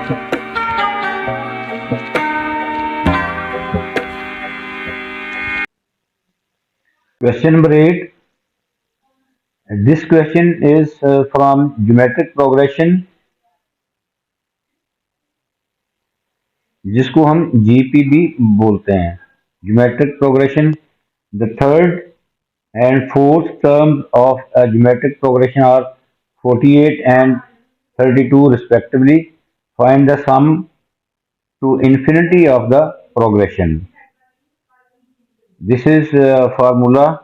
Question number 8. This question is from geometric progression, जिसको हम GPB बोलते हैं. Geometric progression. The third and fourth terms of a geometric progression are 48 and 32 respectively. Find the sum to infinity of the progression. This is a formula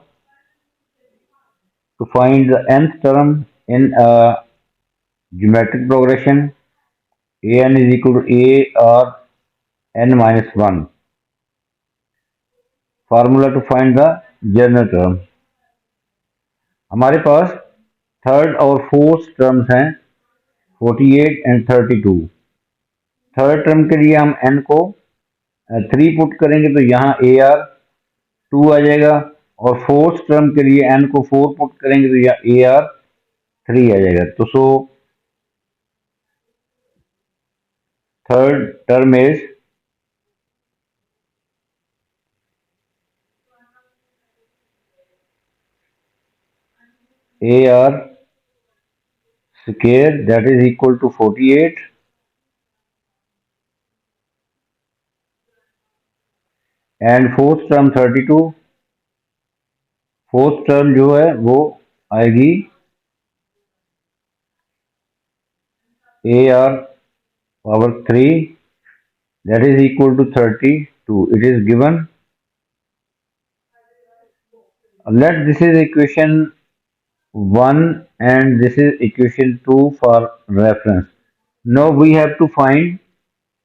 to find the nth term in a geometric progression. An is equal to a or n minus 1. Formula to find the general term. हमारे पास third और fourth terms हैं 48 and 32. Third term के लिए हम n को 3 put करेंगे तो यहाँ AR 2 आ जाएगा, और फोर्थ टर्म के लिए n को 4 पुट करेंगे तो यहाँ AR 3 आ जाएगा. तो so third term is AR square, that is equal to 48, and fourth term 32. Fourth term जो है वो आएगी AR power 3, that is equal to 32. It is given. Let this is equation 1 and this is equation 2 for reference. Now we have to find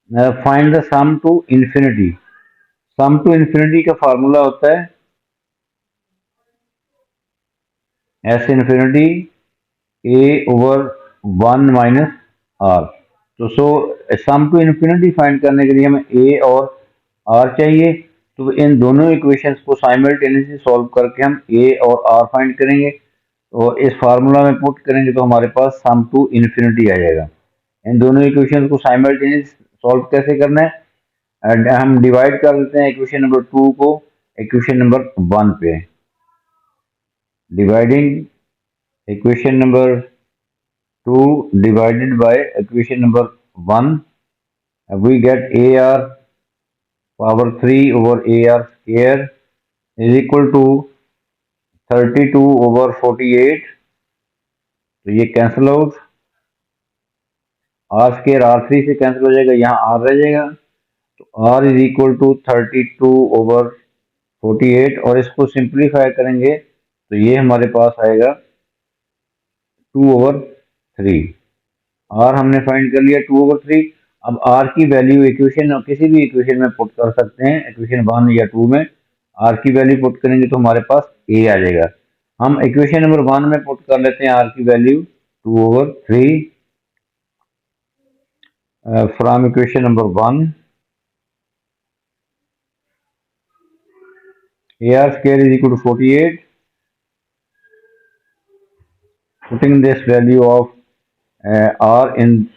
the sum to infinity. Sum to infinity का formula होता है S infinity A over 1 minus R. तो सम to infinity find करने के लिए हमें A और R चाहिए. तो इन दोनों इक्वेशंस को साइमल्टेनियसली सॉल्व करके हम A और R फाइंड करेंगे. तो इस फार्मूला में पुट करेंगे तो हमारे पास सम टू इन्फिनिटी आ जाएगा. इन दोनों इक्वेशंस को साइमल्टेनियस सॉल्व कैसे करना है, एंड हम डिवाइड कर देते हैं इक्वेशन नंबर 2 को इक्वेशन नंबर 1 पे. Dividing equation number 2 divided by equation number 1, we get AR power 3 over AR square is equal to 32 over 48. तो ये cancel out, R square R3 से कैंसिल हो जाएगा, यहाँ R रह जाएगा. तो R is equal to 32 over 48, और इसको सिंप्लीफाई करेंगे तो ये हमारे पास आएगा 2 ओवर 3. R हमने फाइंड कर लिया 2 ओवर 3. अब R की वैल्यू इक्वेशन किसी भी इक्वेशन में पुट कर सकते हैं, इक्वेशन 1 या 2 में R की वैल्यू पुट करेंगे तो हमारे पास A आ जाएगा. हम इक्वेशन नंबर 1 में पुट कर लेते हैं R की value 2 over 3 from equation number 1. AR square is equal to 48. Putting this value of R in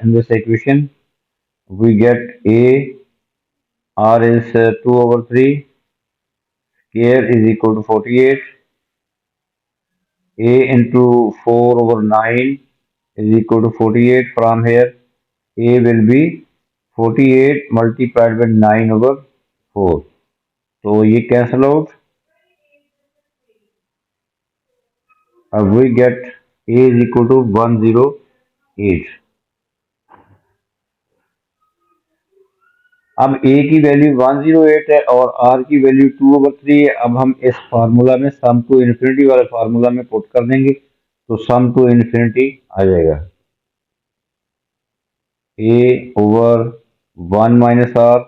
this equation, we get R is 2 over 3, square is equal to 48. A into 4 over 9 is equal to 48. From here, A will be 48 multiplied by 9 over 4. So ये cancel out. We get A is equal to 108. अब A की value 108 है और R की value 2 over 3 है. अब हम इस फार्मूला में सम टू इन्फिनिटी वाले फार्मूला में पुट कर देंगे तो सम टू इन्फिनिटी आ जाएगा. A over 1 minus R,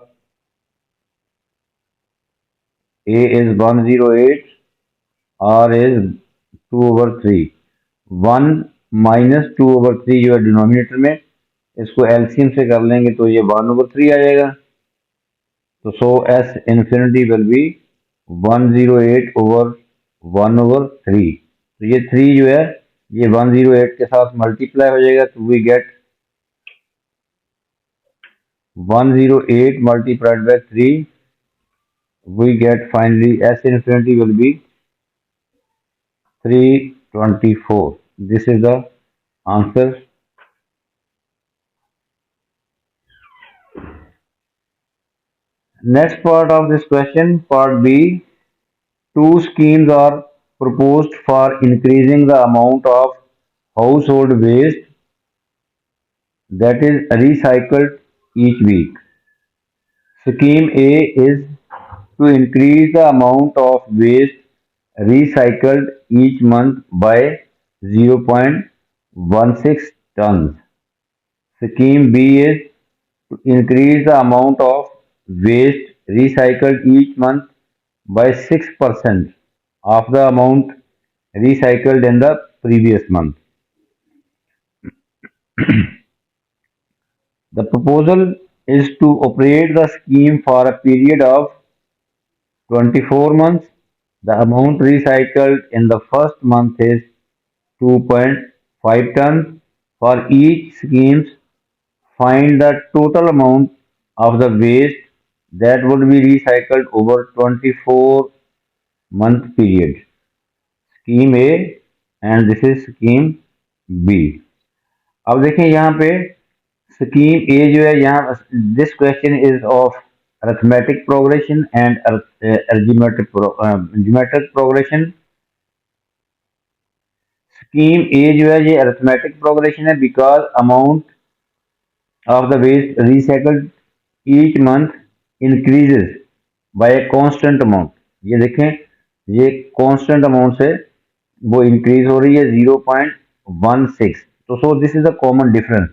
A is 108, R is 2 over 3. 1 minus 2 over 3 जो है डिनोमिनेटर में, इसको एलसीएम से कर लेंगे तो ये 1 ओवर 3 आ जाएगा. तो सो S infinity will be 108 over 1 over 3. तो ये 3 जो है ये 108 के साथ मल्टीप्लाई हो जाएगा. तो we get 108 multiplied by 3, we get finally S infinity will be 324. This is the answer. Next part of this question, part B, two schemes are proposed for increasing the amount of household waste that is recycled each week. Scheme A is to increase the amount of waste recycled each month by 0.16 tons. Scheme B is to increase the amount of waste recycled each month by 6% of the amount recycled in the previous month. The proposal is to operate the scheme for a period of 24 months. The amount recycled in the first month is 2.5 tons. For each scheme, find the total amount of the waste that would be recycled over 24-month period. Scheme A and this is scheme B. अब देखें यहाँ पे scheme A जो है यहाँ this question is of arithmetic progression and geometric progression. Scheme A जो है ये अरिथमेटिक प्रोग्रेशन है because amount of the waste recycled each month increases by a constant amount. ये देखें ये कांस्टेंट अमाउंट से वो इंक्रीज हो रही है 0.16. तो so this is a common difference.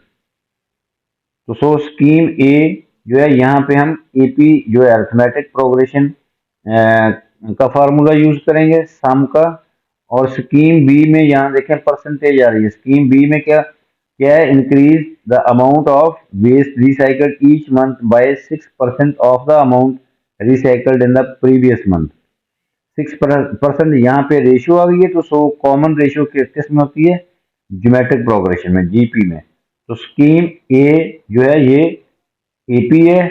तो सो स्कीम ए जो है यहाँ पे हम एपी जो है अरिथमेटिक प्रोग्रेशन का फार्मूला यूज करेंगे सम का. और स्कीम बी में यहाँ देखें परसेंटेज आ रही है. स्कीम बी में क्या क्या है increase the amount of waste recycled each month by 6% of the amount recycled in the previous month. 6% यहाँ पे रेशियो आ गई है. तो सो कॉमन रेशियो किस में होती है ज्योमेट्रिक प्रोग्रेशन में जीपी में. तो स्कीम ए जो है ये एपी है.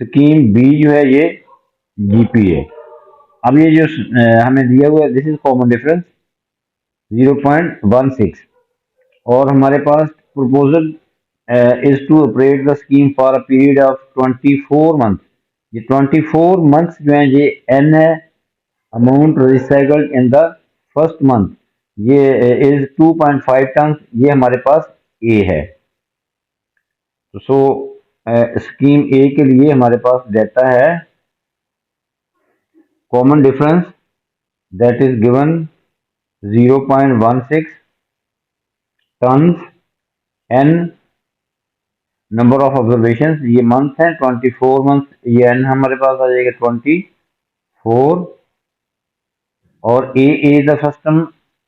स्कीम बी जो है ये जीपी है. अब ये जो हमें दिया हुआ है दिस इज कॉमन डिफरेंस 0.16. और हमारे पास proposal is to operate the scheme for a period of 24 month. ये 24 मंथ्स जो है ये एन है. Amount recycled in the first month ये इज 2.5 टन. ये हमारे पास ए है. तो सो स्कीम ए के लिए हमारे पास डेटा है common difference that is given 0.16 ton. N number of observation ये मंथ है 24 मंथ. ये एन हमारे पास आ जाएगा 24. और a is the first term.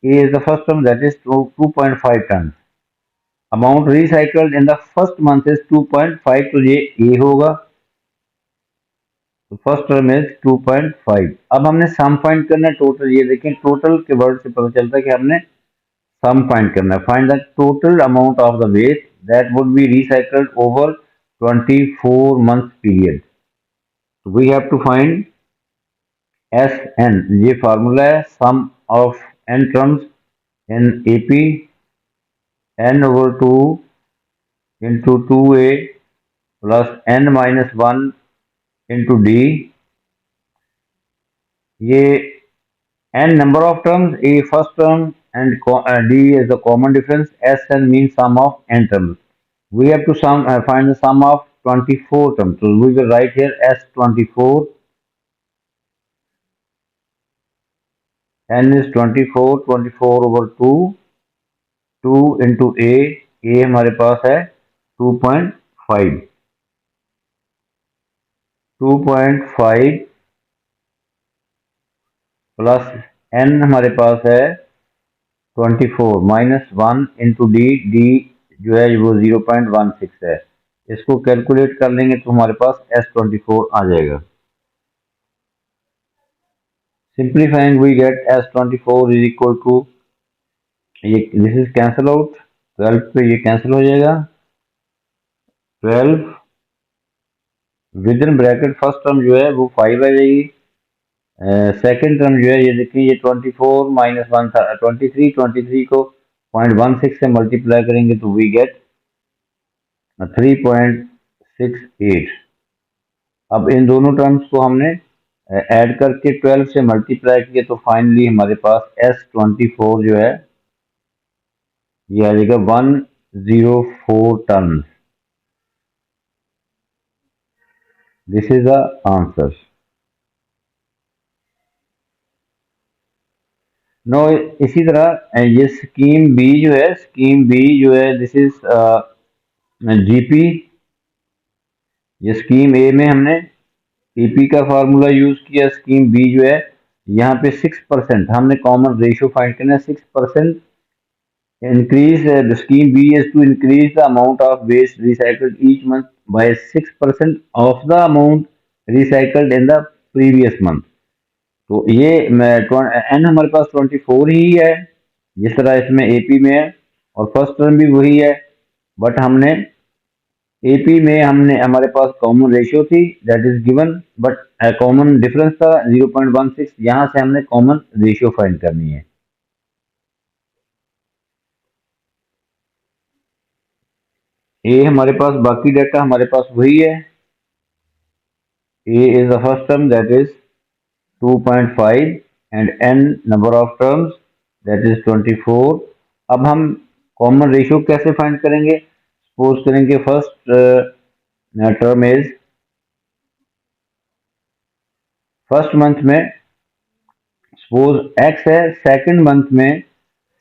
A is the first term that is 2.5 ton. Amount recycled in the first month is 2.5. तो ये ए होगा. तो फर्स्ट टर्म इज 2.5. अब हमने सम फाइंड करना है टोटल. ये देखें टोटल के वर्ड से पता चलता है कि हमने सम फाइंड करना है. Find the total amount of the waste that would be recycled over 24 month period. तो we have to find S n. ये फार्मूला है sum of n terms in AP n over 2 into 2a plus n minus 1 into d. ये n number of terms, a first term and d is the common difference. Sn means sum of n terms. We have to find the sum of 24 terms. So we will write here S24. n is 24. 24 over 2. 2 into a हमारे पास है 2.5. 2.5 plus n हमारे पास है 24 minus 1 into D. D जो है वो 0.16 है. इसको कैलकुलेट कर लेंगे तो हमारे पास S24 आ जाएगा. Simplifying we get S24 is equal to ये दिस इज कैंसिल आउट. 12 पे ये कैंसिल हो जाएगा. 12 within bracket first term जो है वो 5 आ जाएगी। सेकेंड टर्म जो है ये देखिए, ये 24 माइनस 1 था, 23, 23 को 0.16 से मल्टीप्लाई करेंगे तो वी गेट 3.68। अब इन दोनों टर्म्स को हमने ऐड करके 12 से मल्टीप्लाई किया तो फाइनली हमारे पास S24 जो है ये आ जाएगा 104 ton. This is the answer. No, इसी तरह ये स्कीम बी जो है, स्कीम बी जो है दिस इज जीपी। ये स्कीम ए में हमने पीपी का फार्मूला यूज किया, स्कीम बी जो है यहाँ पे 6% हमने कॉमन रेशियो फाइंड करना है। 6% increase, the scheme B is to increase the amount of waste recycled each month by 6% of the amount recycled in the previous month। तो ये एन हमारे पास 24 ही है जिस तरह इसमें एपी में है, और फर्स्ट टर्म भी वही है, बट हमने एपी में हमने हमारे पास कॉमन रेशियो थी that is given, but common difference था 0.16, यहाँ से हमने कॉमन रेशियो फाइंड करनी है। ए हमारे पास बाकी डाटा हमारे पास वही है। A is the first term, that is 2.5, and n number of terms, that is 24। अब हम कॉमन रेशियो कैसे फाइंड करेंगे? सपोज करेंगे first term is, first month में सपोज x है, सेकंड मंथ में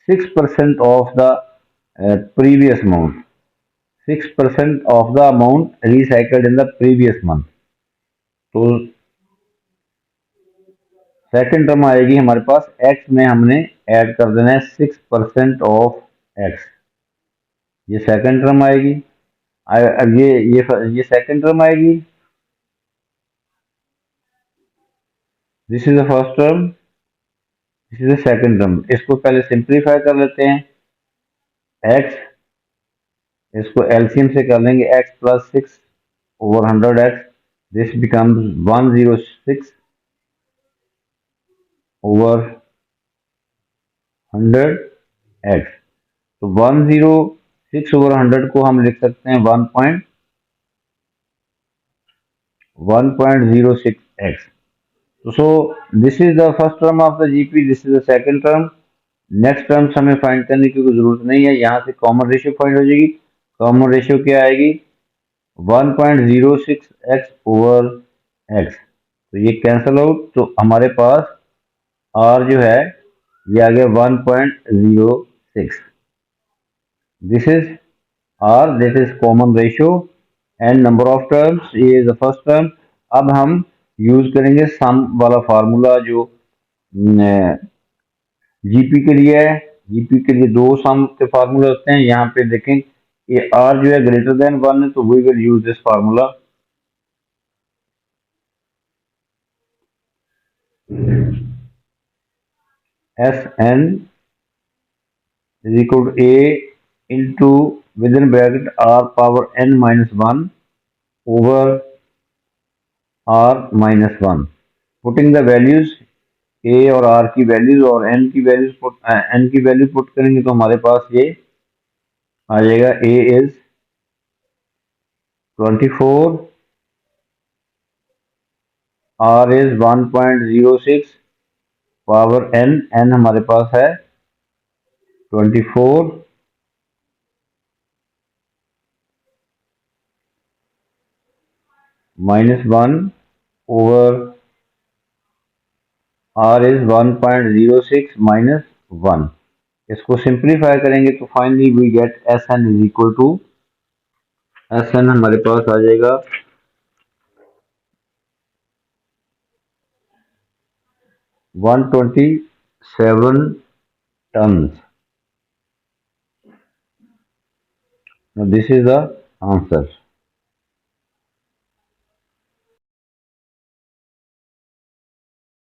6% of the previous amount, 6% of the amount recycled in the previous month. तो second term आएगी हमारे पास, x में हमने ऐड कर देना है 6% ऑफ x, ये सेकेंड टर्म आएगी। अब ये सेकेंड टर्म आएगी, this is the first term, this is the second term. इसको पहले सिंप्लीफाई कर लेते हैं, x इसको एलसीएम से कर लेंगे, x plus 6/100x, this becomes 106/100x। तो 106/100 को हम लिख सकते हैं 1.06x। So this is the first term of the GP, this is the second term। Next terms हमें फाइंड करने की कोई जरूरत नहीं है, यहाँ से कॉमन रेशियो फाइंड हो जाएगी। कॉमन रेशियो क्या आएगी? 1.06x/x। तो ये कैंसल आउट, तो हमारे पास r जो है ये आ गया 1.06। This is r, this is common ratio, and number of terms, ये इज द फर्स्ट टर्म। अब हम यूज करेंगे सम वाला फार्मूला जो जीपी के लिए है। जीपी के लिए दो सम के फार्मूले होते हैं, यहाँ पे देखें ये आर जो है ग्रेटर देन 1 है, तो we will use this formula. S n is equal to a into within bracket r power n minus 1 over r minus 1। Putting the values a और आर की वैल्यूज और n की values n की value put करेंगे तो हमारे पास ये आ जाएगा, a is 24, r is 1.06 power n, n हमारे पास है 24 minus 1 over r is 1.06 minus 1। इसको सिंप्लीफाई करेंगे तो finally we get S n is equal to, S n हमारे पास आ जाएगा 127 tons। Now this is the answer।